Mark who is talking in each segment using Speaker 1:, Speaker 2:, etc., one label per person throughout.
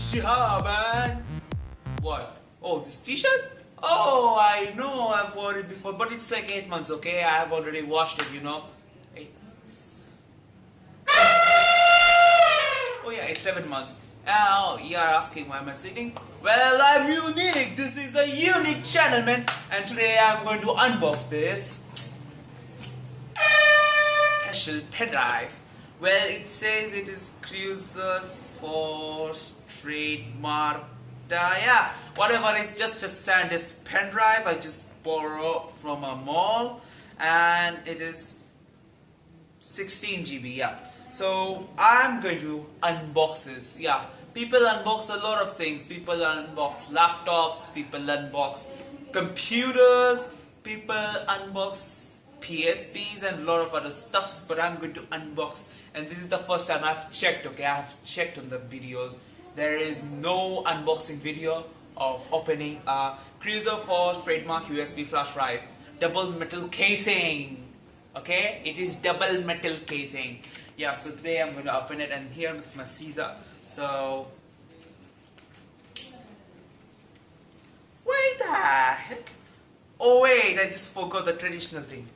Speaker 1: Shihab and what? Oh, this t-shirt? Oh, I know I've worn it before, but it's like 8 months, okay? I have already washed it, 8 months. Oh yeah, it's 7 months. Oh, you're asking why am I sitting? Well, I'm unique. This is a unique channel, man. And today I'm going to unbox this special pen drive. Well, it says it is Cruzer for trademark. Yeah, whatever, it's just a SanDisk pen drive I just borrowed from a mall, and it is 16 GB. Yeah, so I'm going to unbox this. Yeah, people unbox a lot of things. People unbox laptops, people unbox computers, people unbox PSPs and a lot of other stuffs, but I'm going to unbox, and this is the first time I've checked. Okay, I've checked on the videos. There is no unboxing video of opening a Cruzer for trademark USB flash drive. Double metal casing. Okay, it is double metal casing. Yeah, so today I'm going to open it, and here is my Cruzer. So, wait the heck? Oh wait, I just forgot the traditional thing.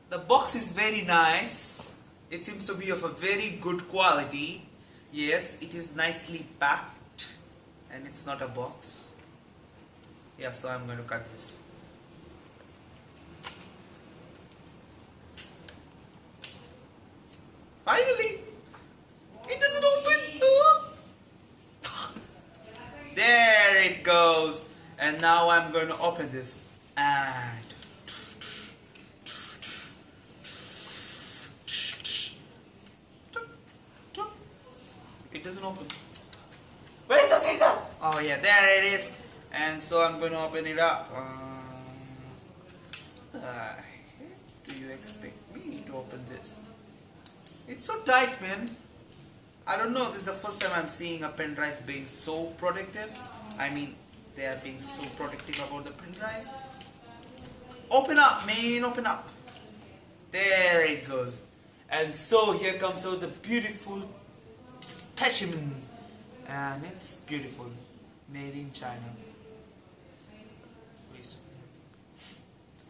Speaker 1: The box is very nice. It seems to be of a very good quality. Yes, it is nicely packed, and it's not a box. Yeah, so I'm going to cut this. Finally, it doesn't open. There it goes. And now I'm going to open this, and it doesn't open. Where's the scissor? Oh yeah, there it is. And so I'm going to open it up. Do you expect me to open this? It's so tight, man. I don't know, this is the first time I'm seeing a pen drive being so protective. I mean, they are being so protective about the pen drive. Open up, man, open up. There it goes. And so here comes out the beautiful specimen, and it's beautiful, made in China.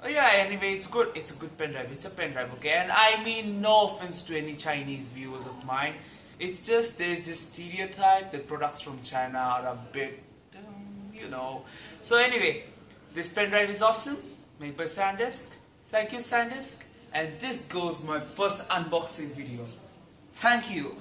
Speaker 1: Oh yeah, anyway, it's good. It's a good pen drive. It's a pen drive, okay? And I mean no offense to any Chinese viewers of mine. It's just there's this stereotype that products from China are a bit, So anyway, this pen drive is awesome, made by SanDisk. Thank you, SanDisk. And this goes my first unboxing video. Thank you.